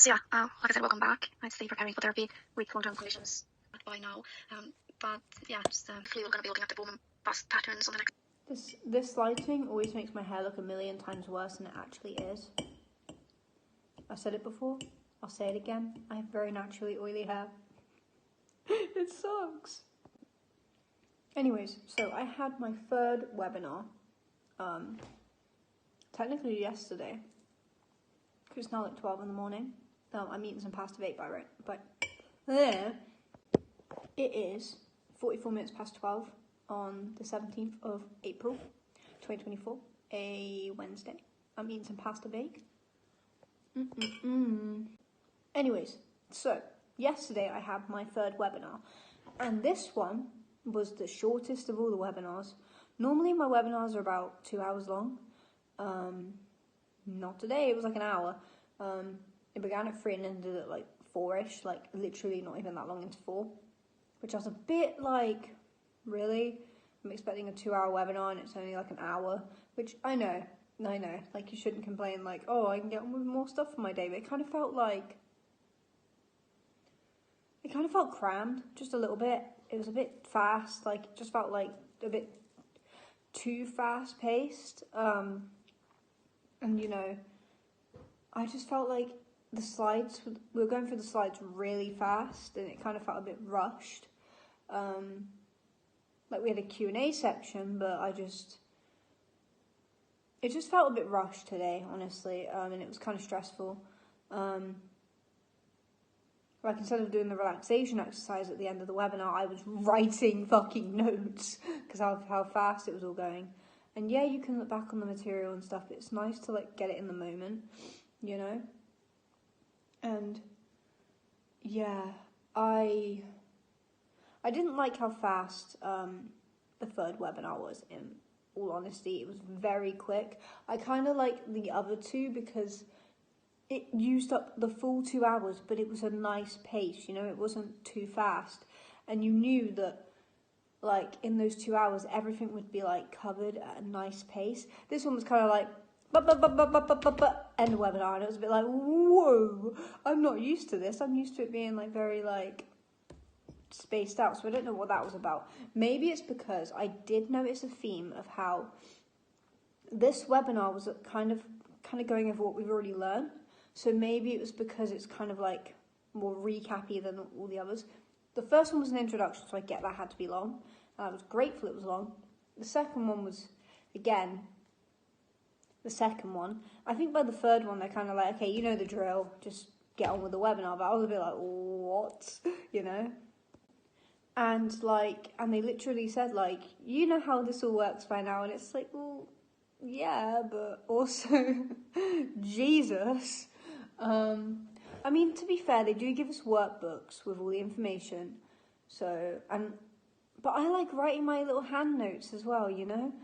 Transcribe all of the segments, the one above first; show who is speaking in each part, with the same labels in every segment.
Speaker 1: So yeah, like I said, welcome back. I'd say preparing for therapy with long-term conditions by now. But yeah, just hopefully we're going to be looking at the movement patterns on the next.
Speaker 2: This lighting always makes my hair look a million times worse than it actually is. I said it before, I'll say it again. I have very naturally oily hair. It sucks. Anyways, so I had my third webinar, technically yesterday, because it's now like 12 in the morning. I'm eating some pasta bake but there, it is 44 minutes past 12 on the 17th of April, 2024, a Wednesday. I'm eating some pasta bake. Anyways, so yesterday I had my third webinar, and this one was the shortest of all the webinars. Normally my webinars are about 2 hours long. Not today, it was like an hour. It began at 3 and ended at like 4ish, like literally not even that long into 4, which I was a bit like, really? I'm expecting a 2-hour webinar and it's only like an hour, which I know, like you shouldn't complain like, oh, I can get on with more stuff for my day, but it kind of felt crammed, just a little bit. It was a bit fast, like it just felt like a bit too fast paced, and you know, I just felt like the slides, we were going through the slides really fast and it kind of felt a bit rushed. Like we had a Q&A section, but it just felt a bit rushed today, honestly, and it was kind of stressful. Like instead of doing the relaxation exercise at the end of the webinar, I was writing fucking notes because of how fast it was all going. And yeah, you can look back on the material and stuff, but it's nice to like get it in the moment, you know? And yeah, I didn't like how fast the third webinar was, in all honesty. It was very quick. I kind of like the other two because it used up the full 2 hours, but it was a nice pace, you know, it wasn't too fast. And you knew that, like, in those 2 hours, everything would be, like, covered at a nice pace. This one was kind of like, end the webinar, and it was a bit like, whoa, I'm not used to this. I'm used to it being, like, very, like, spaced out, so I don't know what that was about. Maybe it's because I did notice a theme of how this webinar was kind of going over what we've already learned. So maybe it was because it's kind of like more recappy than all the others. The first one was an introduction, so I get that had to be long. And I was grateful it was long. The second one was, again, the second one. I think by the third one, they're kind of like, okay, you know the drill, just get on with the webinar. But I was a bit like, what? You know? And they literally said, like, you know how this all works by now. And it's like, well, yeah, but also, Jesus. I mean, to be fair, they do give us workbooks with all the information. So, but I like writing my little hand notes as well, you know?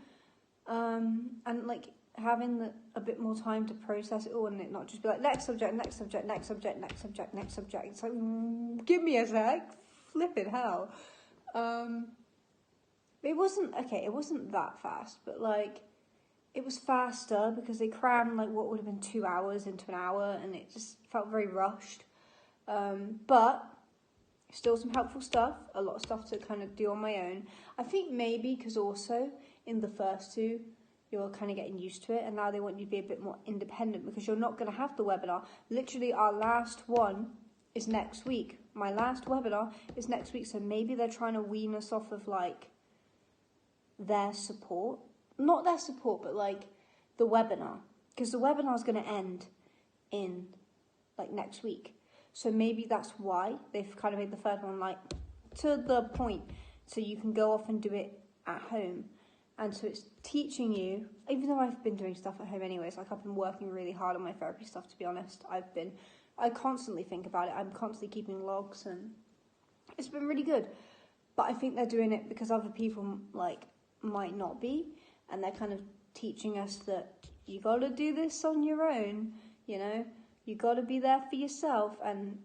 Speaker 2: And like having a bit more time to process it all and it not just be like, next subject, next subject, next subject, next subject, next subject. It's like, give me a sec, flipping hell. It wasn't that fast, but like, it was faster because they crammed like what would have been 2 hours into an hour, and it just felt very rushed. But still some helpful stuff, a lot of stuff to kind of do on my own. I think maybe because also in the first two, you're kind of getting used to it, and now they want you to be a bit more independent because you're not going to have the webinar. Literally, our last one is next week. My last webinar is next week, so maybe they're trying to wean us off of like their support. Not their support, but like the webinar, because the webinar is going to end in like next week. So maybe that's why they've kind of made the third one like to the point, so you can go off and do it at home. And so it's teaching you, even though I've been doing stuff at home anyways, like I've been working really hard on my therapy stuff, to be honest. I constantly think about it. I'm constantly keeping logs, and it's been really good. But I think they're doing it because other people like might not be. And they're kind of teaching us that you got to do this on your own, you know? You got to be there for yourself. And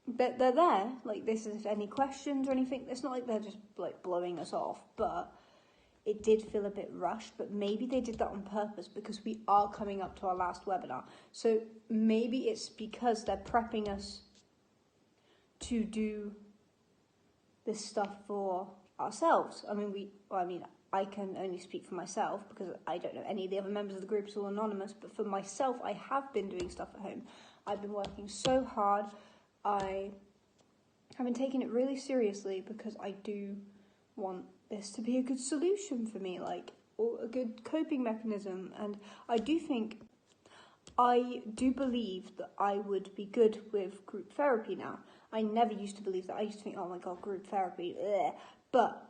Speaker 2: they're there. Like, this is any questions or anything. It's not like they're just, like, blowing us off. But it did feel a bit rushed, but maybe they did that on purpose because we are coming up to our last webinar. So maybe it's because they're prepping us to do this stuff for ourselves. I can only speak for myself because I don't know any of the other members of the group. It's all anonymous. But for myself, I have been doing stuff at home. I've been working so hard. I have been taking it really seriously because I do want this to be a good solution for me, like, or a good coping mechanism. And I do believe that I would be good with group therapy now. I never used to believe that. I used to think, oh my god, group therapy, ugh. But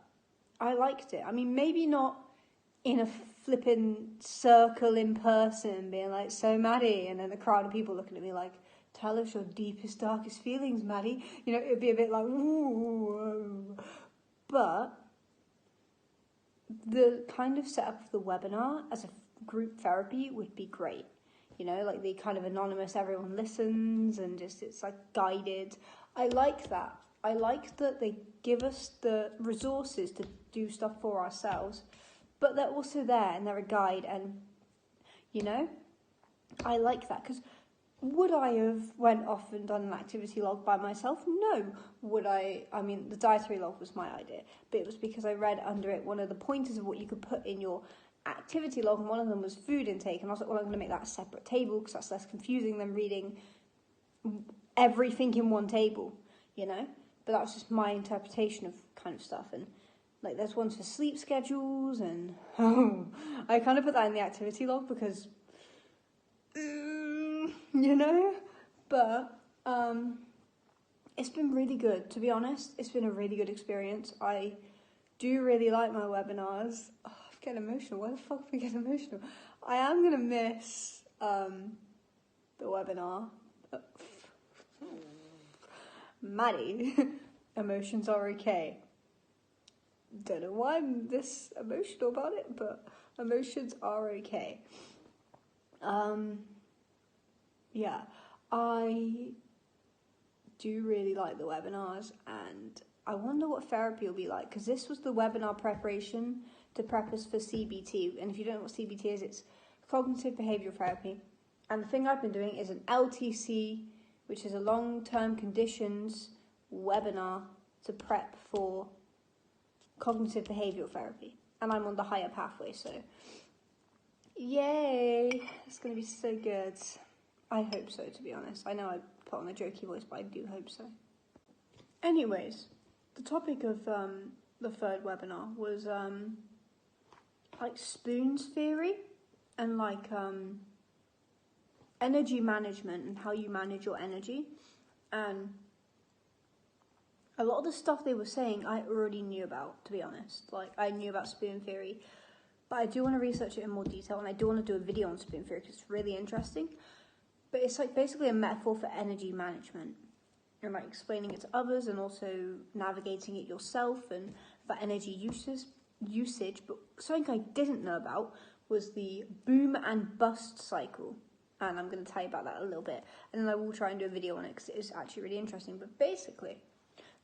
Speaker 2: I liked it. I mean, maybe not in a flipping circle in person, being like, so Maddie, and then a crowd of people looking at me like, tell us your deepest, darkest feelings, Maddie. You know, it'd be a bit like, ooh. But the kind of setup of the webinar as a group therapy would be great. You know, like the kind of anonymous, everyone listens and just it's like guided. I like that. I like that they give us the resources to do stuff for ourselves, but they're also there and they're a guide. And, you know, I like that because would I have went off and done an activity log by myself? No. Would I? I mean, the dietary log was my idea, but it was because I read under it one of the pointers of what you could put in your activity log, and one of them was food intake, and I was like, well, I'm going to make that a separate table because that's less confusing than reading everything in one table, you know? But that was just my interpretation of kind of stuff. And like there's ones for sleep schedules, and I kind of put that in the activity log because you know, but it's been really good, to be honest. It's been a really good experience. I do really like my webinars. Oh, I'm getting emotional. Why the fuck am I getting emotional? I am going to miss the webinar. Maddie, emotions are okay. Don't know why I'm this emotional about it, but emotions are okay. Yeah, I do really like the webinars, and I wonder what therapy will be like, because this was the webinar preparation to prep us for CBT, and if you don't know what CBT is, it's cognitive behavioural therapy, and the thing I've been doing is an LTC, which is a long-term conditions webinar to prep for cognitive behavioural therapy, and I'm on the higher pathway, so yay, it's going to be so good. I hope so, to be honest. I know I put on a jokey voice, but I do hope so. Anyways, the topic of the third webinar was like spoons theory and like energy management and how you manage your energy. And a lot of the stuff they were saying I already knew about, to be honest. Like, I knew about spoon theory, but I do want to research it in more detail, and I do want to do a video on spoon theory because it's really interesting. But it's like basically a metaphor for energy management and like explaining it to others and also navigating it yourself and for energy usage. But something I didn't know about was the boom and bust cycle. And I'm going to tell you about that a little bit. And then I will try and do a video on it because it is actually really interesting. But basically,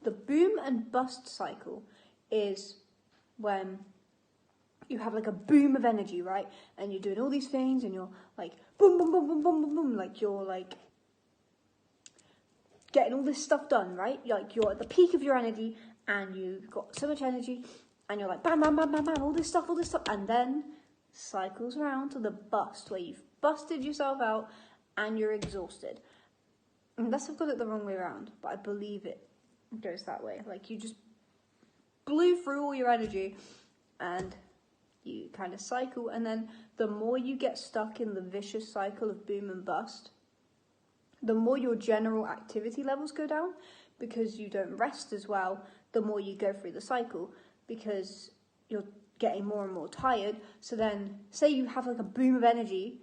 Speaker 2: the boom and bust cycle is when you have like a boom of energy, right? And you're doing all these things and you're like boom, boom, boom, boom, boom, boom, boom. Like you're like getting all this stuff done, right? You're at the peak of your energy and you've got so much energy and you're like bam, bam, bam, bam, bam, all this stuff. And then cycles around to the bust where you've busted yourself out and you're exhausted. Unless I've got it the wrong way around, but I believe it goes that way. Like you just blew through all your energy and you kind of cycle, and then the more you get stuck in the vicious cycle of boom and bust, the more your general activity levels go down because you don't rest as well, the more you go through the cycle because you're getting more and more tired. So then, say you have like a boom of energy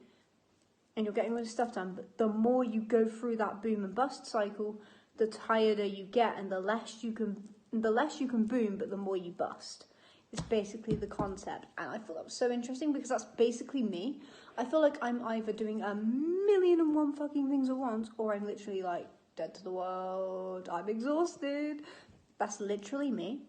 Speaker 2: and you're getting all this stuff done, but the more you go through that boom and bust cycle, the tireder you get and the less you can boom, but the more you bust. It's basically the concept, and I thought that was so interesting because that's basically me. I feel like I'm either doing 1,000,001 fucking things at once, or I'm literally like dead to the world, I'm exhausted. That's literally me.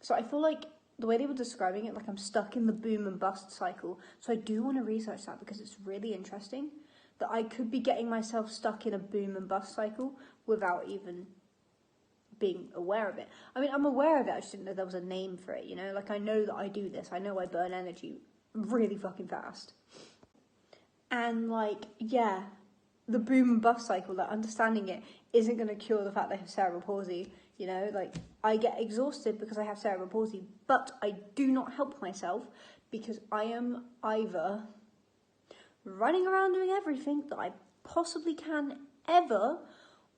Speaker 2: So I feel like the way they were describing it, like I'm stuck in the boom and bust cycle. So I do want to research that because it's really interesting that I could be getting myself stuck in a boom and bust cycle without even being aware of it. I mean, I'm aware of it, I just didn't know there was a name for it, you know? Like, I know that I do this. I know I burn energy really fucking fast. And, like, yeah, the boom and bust cycle, like, understanding it isn't going to cure the fact that I have cerebral palsy, you know? Like, I get exhausted because I have cerebral palsy, but I do not help myself because I am either running around doing everything that I possibly can ever,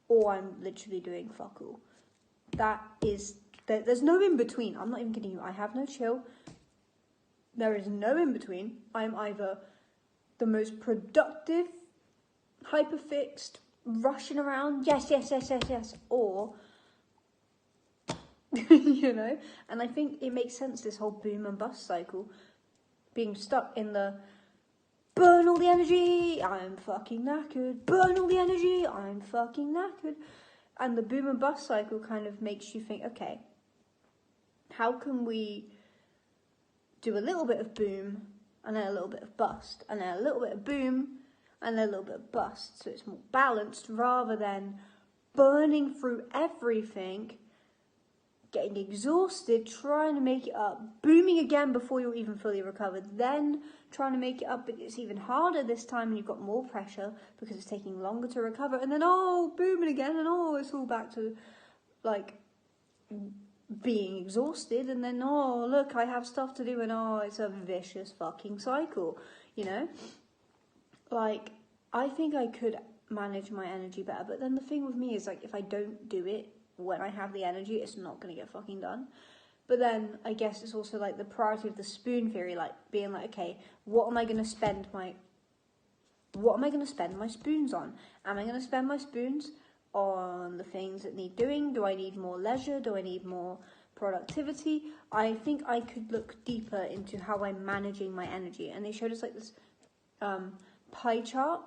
Speaker 2: or I'm literally doing fuck all. There's no in between. I'm not even kidding you. I have no chill. There is no in between. I'm either the most productive, hyper-fixed, rushing around, yes, or, you know? And I think it makes sense, this whole boom and bust cycle, being stuck in the burn all the energy, I'm fucking knackered, burn all the energy, I'm fucking knackered. And the boom and bust cycle kind of makes you think, okay, how can we do a little bit of boom and then a little bit of bust and then a little bit of boom and then a little bit of bust, so it's more balanced rather than burning through everything, getting exhausted, trying to make it up, booming again before you're even fully recovered, then trying to make it up, but it's even harder this time and you've got more pressure because it's taking longer to recover, and then, booming again, and it's all back to, like, being exhausted, and then, look, I have stuff to do, and it's a vicious fucking cycle, you know? Like, I think I could manage my energy better, but then the thing with me is, like, if I don't do it when I have the energy, it's not going to get fucking done. But then I guess it's also like the priority of the spoon theory, like being like, okay, what am I going to spend my spoons on? Am I going to spend my spoons on the things that need doing? Do I need more leisure? Do I need more productivity? I think I could look deeper into how I'm managing my energy. And they showed us like this pie chart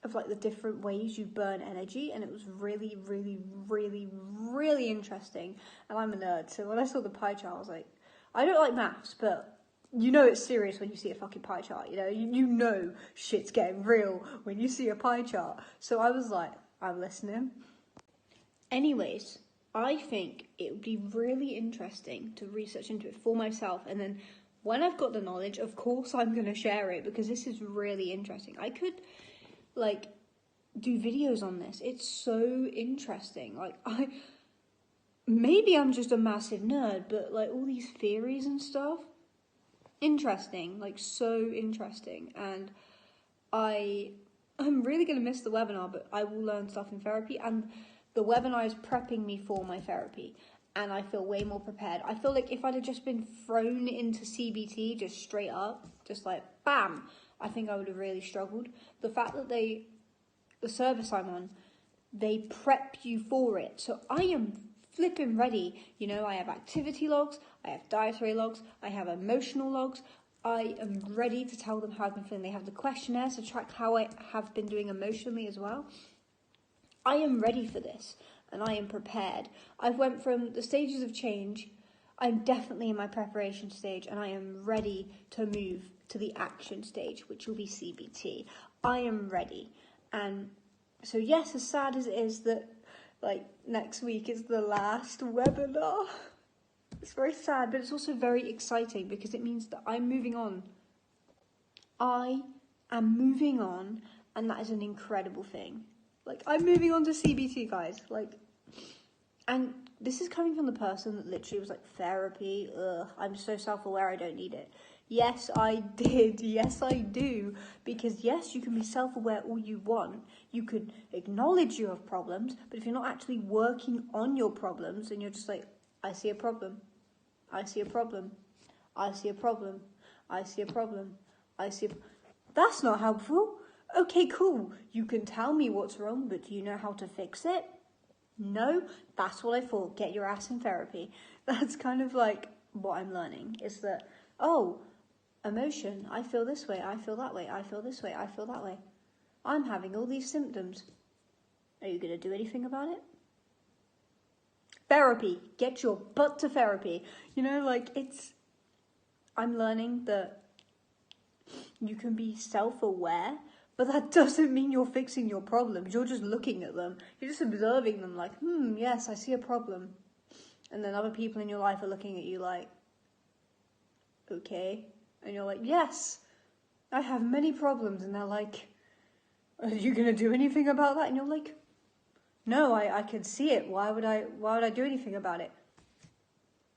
Speaker 2: of like the different ways you burn energy, and it was really, really, really, really interesting. And I'm a nerd, so when I saw the pie chart, I was like, I don't like maths, but you know it's serious when you see a fucking pie chart, you know? You know shit's getting real when you see a pie chart. So I was like, I'm listening. Anyways, I think it would be really interesting to research into it for myself, and then when I've got the knowledge, of course I'm going to share it, because this is really interesting. I could like do videos on this. It's so interesting. Like, maybe I'm just a massive nerd, but like all these theories and stuff, interesting, like so interesting. And I'm really gonna miss the webinar, but I will learn stuff in therapy, and the webinar is prepping me for my therapy, and I feel way more prepared. I feel like if I'd have just been thrown into CBT just straight up, just like bam, I think I would have really struggled. The fact that the service I'm on, they prep you for it. So I am flipping ready. You know, I have activity logs, I have dietary logs, I have emotional logs. I am ready to tell them how I've been feeling. They have the questionnaires to track how I have been doing emotionally as well. I am ready for this, and I am prepared. I've went from the stages of change. I'm definitely in my preparation stage, and I am ready to move to the action stage, which will be CBT. I am ready. And so, yes, as sad as it is that, like, next week is the last webinar, it's very sad, but it's also very exciting because it means that I'm moving on. I am moving on, and that is an incredible thing. Like, I'm moving on to CBT, guys. Like, and this is coming from the person that literally was like, therapy, I'm so self-aware I don't need it. Yes, I did. Yes, I do. Because yes, you can be self-aware all you want. You could acknowledge you have problems, but if you're not actually working on your problems and you're just like, I see a problem, I see a problem, I see a problem, I see a problem, I see a... That's not helpful. Okay, cool. You can tell me what's wrong, but do you know how to fix it? No, that's what I thought. Get your ass in therapy. That's kind of like what I'm learning, is that, emotion, I feel this way, I feel that way, I feel this way, I feel that way. I'm having all these symptoms. Are you going to do anything about it? Therapy. Get your butt to therapy. You know, like, I'm learning that you can be self-aware, but that doesn't mean you're fixing your problems. You're just looking at them. You're just observing them like, yes, I see a problem. And then other people in your life are looking at you like, okay. And you're like, yes, I have many problems. And they're like, are you going to do anything about that? And you're like, no, I can see it. Why would I do anything about it?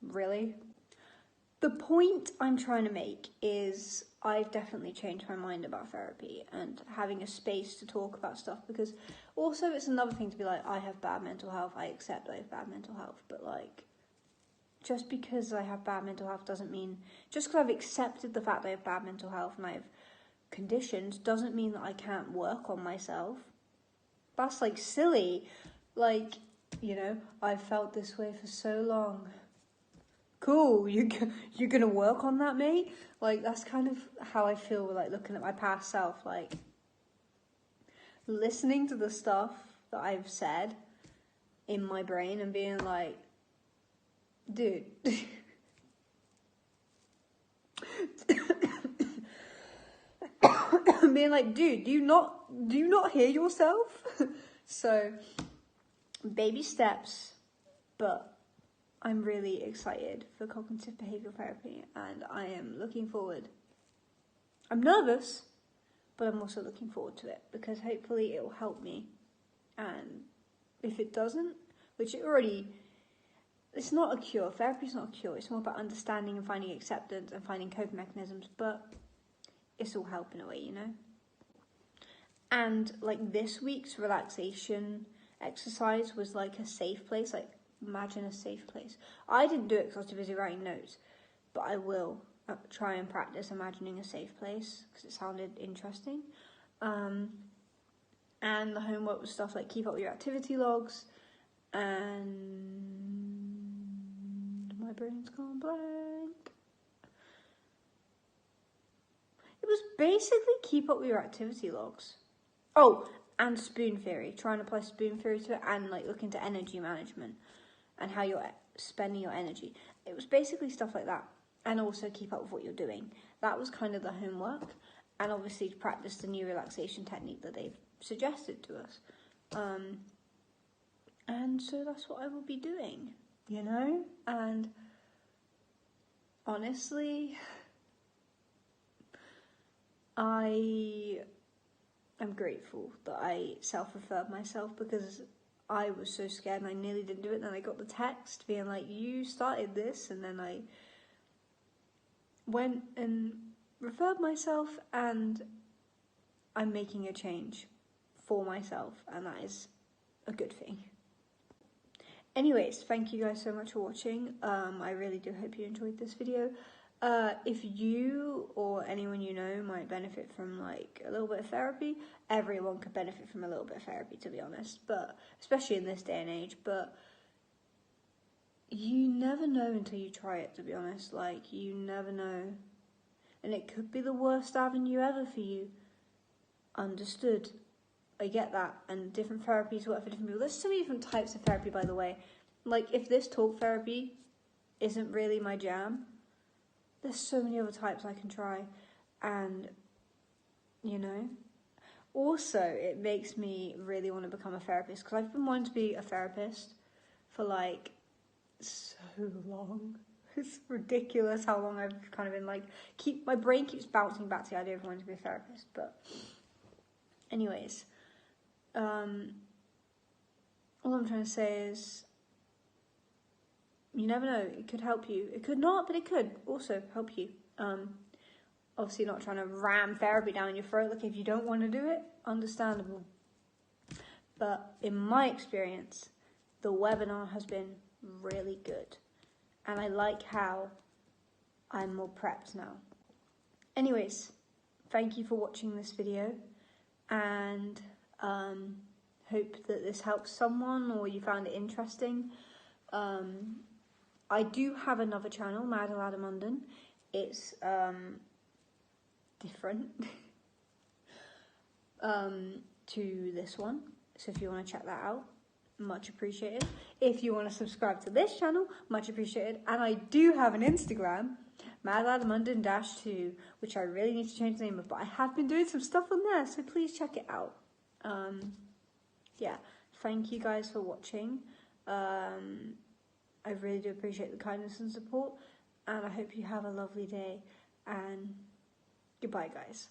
Speaker 2: Really? The point I'm trying to make is I've definitely changed my mind about therapy and having a space to talk about stuff, because also it's another thing to be like, I have bad mental health, I accept I have bad mental health, but like, just because I have bad mental health doesn't mean, just because I've accepted the fact that I have bad mental health and I have conditions doesn't mean that I can't work on myself. That's like silly. Like, you know, I've felt this way for so long. Cool, you're gonna work on that, mate? Like, that's kind of how I feel with, like, looking at my past self, like, listening to the stuff that I've said in my brain and being like, dude. Being like, dude, do you not hear yourself? So, baby steps, but I'm really excited for cognitive behavioural therapy, and I am looking forward. I'm nervous, but I'm also looking forward to it, because hopefully it will help me. And if it doesn't, which it already, it's not a cure. Therapy's not a cure. It's more about understanding and finding acceptance and finding coping mechanisms, but it's all help in a way, you know? And like this week's relaxation exercise was like a safe place, like imagine a safe place. I didn't do it because I was too busy writing notes, but I will try and practice imagining a safe place because it sounded interesting. And the homework was stuff like keep up with your activity logs, and my brain's gone blank. It was basically keep up with your activity logs. Oh, and spoon theory. Try and apply spoon theory to it, and like look into energy management and how you're spending your energy. It was basically stuff like that. And also keep up with what you're doing. That was kind of the homework. And obviously to practice the new relaxation technique that they've suggested to us. And so that's what I will be doing, you know? And honestly, I am grateful that I self-referred myself, because I was so scared and I nearly didn't do it. And then I got the text being like, you started this, and then I went and referred myself, and I'm making a change for myself, and that is a good thing. Anyways, thank you guys so much for watching. I really do hope you enjoyed this video. If you or anyone you know might benefit from like a little bit of therapy, everyone could benefit from a little bit of therapy, to be honest, but especially in this day and age. But you never know until you try it, to be honest. Like, you never know, and it could be the worst avenue ever for you. Understood. I get that, and different therapies work for different people. There's so many different types of therapy, by the way. Like, if this talk therapy isn't really my jam, there's so many other types I can try, and, you know. Also, it makes me really want to become a therapist, because I've been wanting to be a therapist for, like, so long. It's ridiculous how long I've kind of been, like, my brain keeps bouncing back to the idea of wanting to be a therapist, but anyways, all I'm trying to say is, you never know, it could help you. It could not, but it could also help you. Obviously not trying to ram therapy down your throat. Like, if you don't want to do it, understandable. But in my experience, the webinar has been really good. And I like how I'm more prepped now. Anyways, thank you for watching this video. And hope that this helps someone or you found it interesting. I do have another channel, Madalada Munden. It's different to this one, so if you want to check that out, much appreciated. If you want to subscribe to this channel, much appreciated. And I do have an Instagram, Madalada Munden -2, which I really need to change the name of, but I have been doing some stuff on there, so please check it out. Yeah, thank you guys for watching. I really do appreciate the kindness and support, and I hope you have a lovely day, and goodbye guys.